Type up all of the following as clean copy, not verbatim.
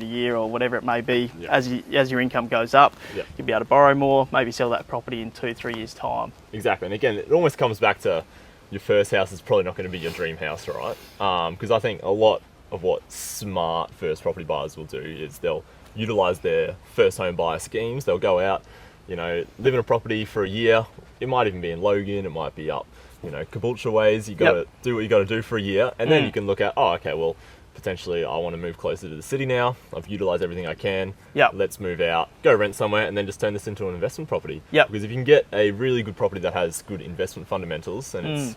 a year or whatever it may be, Yep. as your income goes up, Yep. you'll be able to borrow more, maybe sell that property in 2-3 years' time. Exactly. And again, it almost comes back to your first house is probably not going to be your dream house, right? Because I think a lot of what smart first property buyers will do is they'll utilize their first home buyer schemes. They'll go out, live in a property for a year. It might even be in Logan, it might be up, Caboolture ways. You got to do what you got to do for a year, and then you can look at, okay, potentially I want to move closer to the city now. I've utilized everything I can. Yep. Let's move out, go rent somewhere, and then just turn this into an investment property. Yep. Because if you can get a really good property that has good investment fundamentals and it's,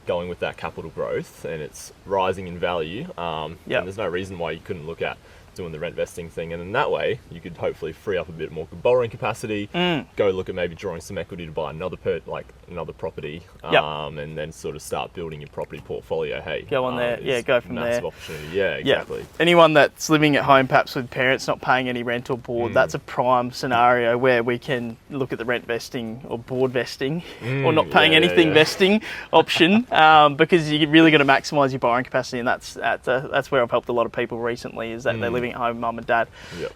going with that capital growth and it's rising in value, then there's no reason why you couldn't look at doing the rent vesting thing, and in that way you could hopefully free up a bit more borrowing capacity, go look at maybe drawing some equity to buy another property, and then sort of start building your property portfolio. Go on there, go from massive there. Opportunity. Exactly. Anyone that's living at home perhaps with parents not paying any rent or board, that's a prime scenario where we can look at the rent vesting or board vesting or not paying anything vesting option, because you really got to maximise your borrowing capacity, and that's where I've helped a lot of people recently, is that they're living at home, mum and dad,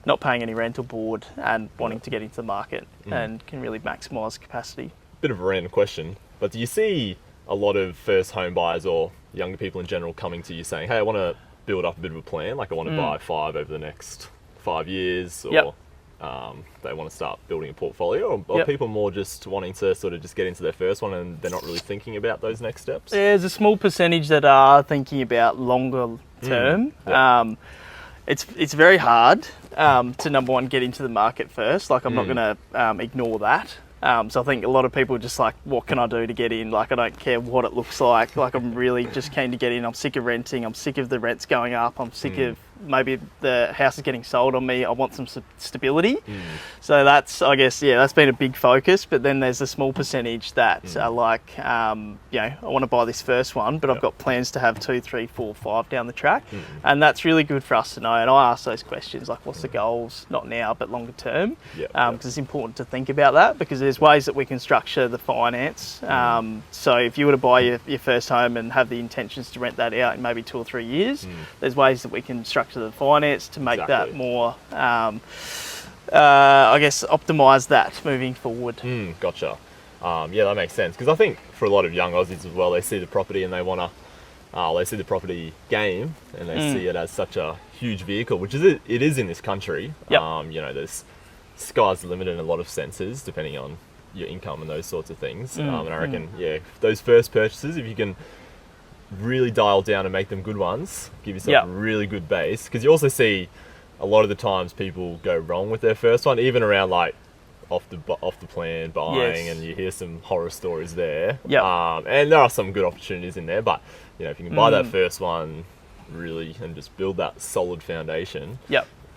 not paying any rent or board and wanting to get into the market and can really maximise capacity. Bit of a random question, but do you see a lot of first home buyers or younger people in general coming to you saying, hey, I want to build up a bit of a plan, like I want to buy 5 over the next 5 years, or they want to start building a portfolio, or people more just wanting to sort of just get into their first one and they're not really thinking about those next steps? There's a small percentage that are thinking about longer term. It's very hard to, number one, get into the market first. Like, I'm not going to ignore that. So I think a lot of people are just like, what can I do to get in? Like, I don't care what it looks like. Like, I'm really just keen to get in. I'm sick of renting. I'm sick of the rents going up. I'm sick of maybe the house is getting sold on me. I want some stability. So that's, I guess, that's been a big focus. But then there's a small percentage that are like, I want to buy this first one, but I've got plans to have 2, 3, 4, 5 down the track. And that's really good for us to know. And I ask those questions, like, what's the goals? Not now, but longer term. Because it's important to think about that, because there's ways that we can structure the finance. So if you were to buy your first home and have the intentions to rent that out in maybe 2 or 3 years, there's ways that we can structure the finance to make that more, I guess, optimise that moving forward. Gotcha. That makes sense, because I think for a lot of young Aussies as well, they see the property and they want to, they see the property game and they see it as such a huge vehicle, which it is in this country. There's sky's the limit in a lot of senses, depending on your income and those sorts of things. And I reckon, those first purchases, if you can really dial down and make them good ones, give yourself a really good base, because you also see a lot of the times people go wrong with their first one, even around like off the plan buying, and you hear some horror stories there. And there are some good opportunities in there, but if you can buy that first one really and just build that solid foundation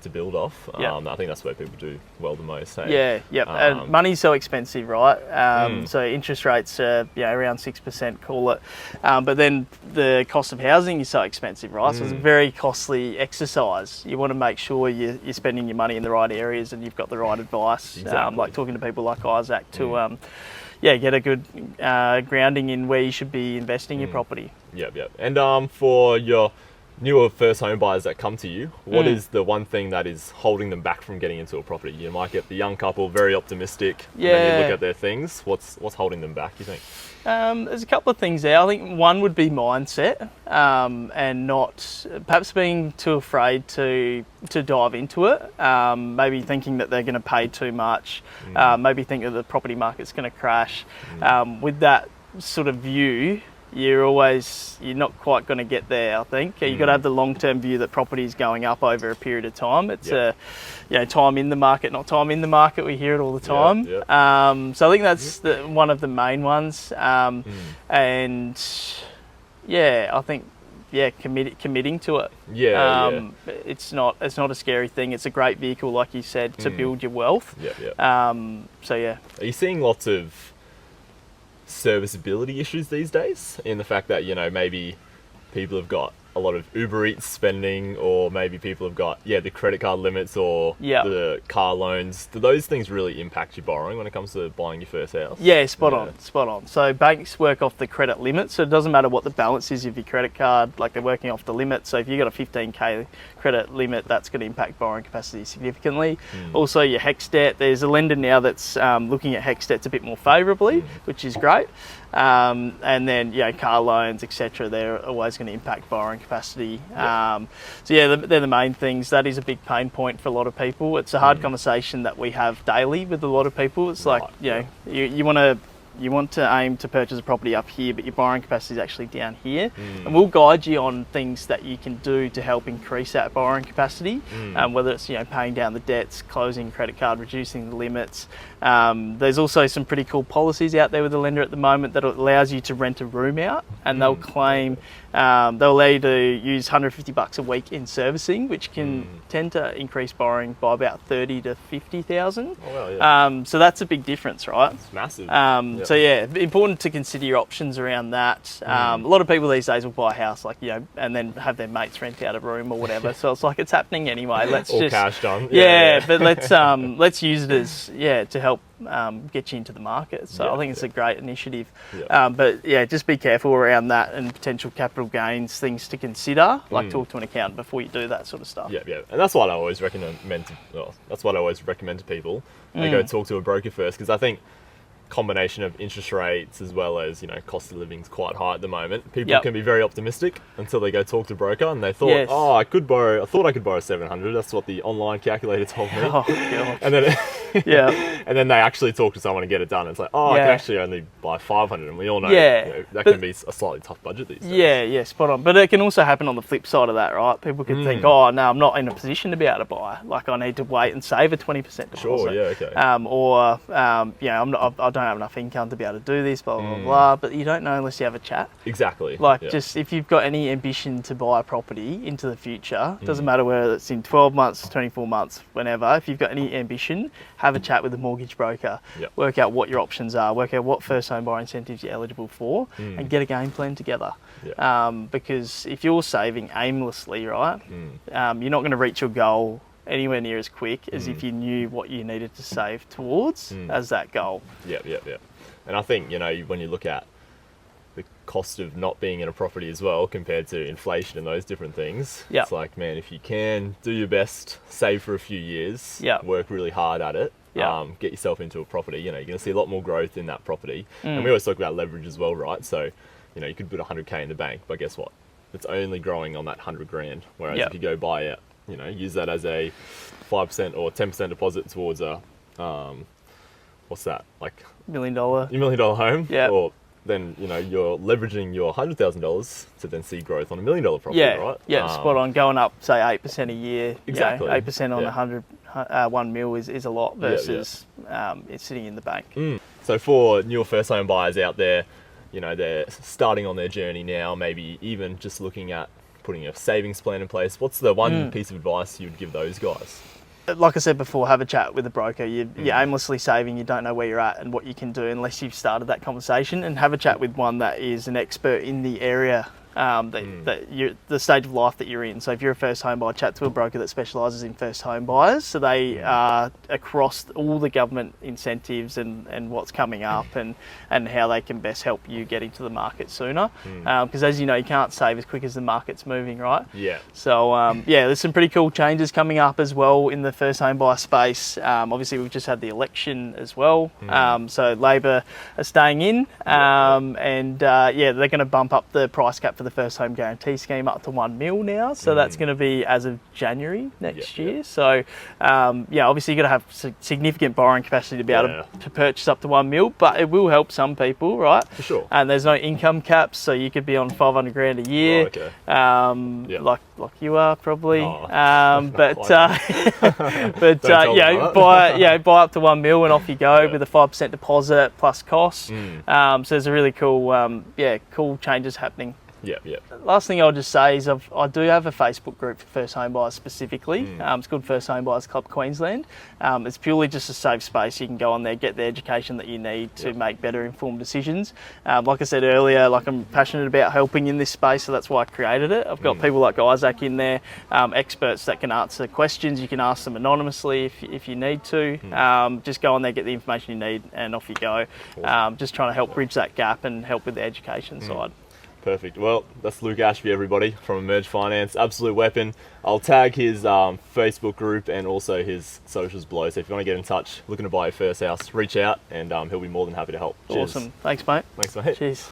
to build off, I think that's where people do well the most. Hey? And money's so expensive, right? So interest rates are around 6%, call it, but then the cost of housing is so expensive, right? So it's a very costly exercise. You want to make sure you're spending your money in the right areas and you've got the right advice. Like talking to people like Isaac to get a good grounding in where you should be investing your property. And for your newer first home buyers that come to you, what is the one thing that is holding them back from getting into a property? You might get the young couple very optimistic, and then you look at their things. What's holding them back, you think? There's a couple of things there. I think one would be mindset, and not perhaps being too afraid to dive into it. Maybe thinking that they're going to pay too much. Maybe think that the property market's going to crash. With that sort of view, you're not quite going to get there, I think. You've got to have the long-term view that property is going up over a period of time. It's time in the market, not time in the market. We hear it all the time. So I think that's one of the main ones. And I think committing to it. It's not a scary thing. It's a great vehicle, like you said, to build your wealth. Are you seeing lots of serviceability issues these days, in the fact that maybe people have got a lot of Uber Eats spending, or maybe people have got the credit card limits or the car loans? Do those things really impact your borrowing when it comes to buying your first house? Spot on. So banks work off the credit limit, so it doesn't matter what the balance is of your credit card, like they're working off the limit. So if you've got a 15k credit limit, that's going to impact borrowing capacity significantly. Also, your HEX debt, there's a lender now that's looking at HEX debts a bit more favourably, which is great. And then, car loans, etc., they're always going to impact borrowing capacity. They're the main things. That is a big pain point for a lot of people. It's a hard conversation that we have daily with a lot of people. It's like, you want to aim to purchase a property up here, but your borrowing capacity is actually down here. And we'll guide you on things that you can do to help increase that borrowing capacity, whether it's paying down the debts, closing credit card, reducing the limits. There's also some pretty cool policies out there with the lender at the moment that allows you to rent a room out, and they'll claim they'll allow you to use $150 a week in servicing, which can tend to increase borrowing by about 30 to 50,000. Oh, well, yeah. So that's a big difference, right? It's massive. So important to consider your options around that. A lot of people these days will buy a house, and then have their mates rent out a room or whatever. So it's like it's happening anyway. Let's all just cash done. But let's use it as to help get you into the market. So I think it's a great initiative. But just be careful around that and potential capital gains, things to consider. Like talk to an accountant before you do that sort of stuff. And that's what I always recommend to people. They go talk to a broker first, because I think combination of interest rates as well as cost of living is quite high at the moment. People can be very optimistic until they go talk to a broker and they thought, I thought I could borrow 700. That's what the online calculator told me. Oh, God. And then and then they actually talk to someone and get it done. It's like, I can actually only buy 500, and we all know, that can be a slightly tough budget these days. Spot on. But it can also happen on the flip side of that, right? People could think, no, I'm not in a position to be able to buy. Like, I need to wait and save a 20% deposit. Sure, yeah, okay. I don't have enough income to be able to do this, blah, blah, blah. But you don't know unless you have a chat. Exactly. Just if you've got any ambition to buy a property into the future, doesn't matter whether it's in 12 months, 24 months, whenever, if you've got any ambition, have a chat with a mortgage broker, work out what your options are, work out what first home buyer incentives you're eligible for, and get a game plan together. Because if you're saving aimlessly, right, you're not going to reach your goal anywhere near as quick as if you knew what you needed to save towards as that goal. And I think, when you look at the cost of not being in a property as well compared to inflation and those different things, it's like, man, if you can do your best, save for a few years, work really hard at it, get yourself into a property, you're going to see a lot more growth in that property. And we always talk about leverage as well, right? So, you could put 100K in the bank, but guess what? It's only growing on that 100 grand. Whereas if you go buy it, use that as a 5% or 10% deposit towards a, what's that? Like $1 million. Your $1 million home. Or then, you're leveraging your $100,000 to then see growth on $1 million property, right? Spot on. Going up, say, 8% a year. Exactly. 8% on 1 mil is a lot versus it's sitting in the bank. So for newer first home buyers out there, they're starting on their journey now, maybe even just looking at putting a savings plan in place. What's the one piece of advice you'd give those guys? Like I said before, have a chat with a broker. You're aimlessly saving, you don't know where you're at and what you can do unless you've started that conversation, and have a chat with one that is an expert in the area the stage of life that you're in. So if you're a first home buyer, chat to a broker that specialises in first home buyers. So they are across all the government incentives and what's coming up and how they can best help you get into the market sooner. Because as you know, you can't save as quick as the market's moving, right? So there's some pretty cool changes coming up as well in the first home buyer space. Obviously, we've just had the election as well. So Labor are staying in, and they're going to bump up the price cap for the first home guarantee scheme up to 1 mil now. So that's going to be as of January next year. So obviously you've got to have significant borrowing capacity to be able to purchase up to 1 mil, but it will help some people, right? For sure. And there's no income caps, so you could be on 500 grand a year, like you are probably. But buy up to 1 mil and off you go with a 5% deposit plus costs. So there's a really cool changes happening. Last thing I'll just say is I do have a Facebook group for first home buyers specifically. It's called First Home Buyers Club Queensland. It's purely just a safe space. You can go on there, get the education that you need to make better informed decisions. Like I said earlier, I'm passionate about helping in this space, so that's why I created it. I've got people like Isaac in there, experts that can answer questions. You can ask them anonymously if you need to. Just go on there, get the information you need, and off you go. Just trying to help bridge that gap and help with the education side. Perfect. Well, that's Luke Ashby, everybody, from Emerge Finance. Absolute weapon. I'll tag his Facebook group and also his socials below. So if you want to get in touch, looking to buy your first house, reach out and he'll be more than happy to help. Cheers. Awesome. Thanks, mate. Thanks, mate. Cheers.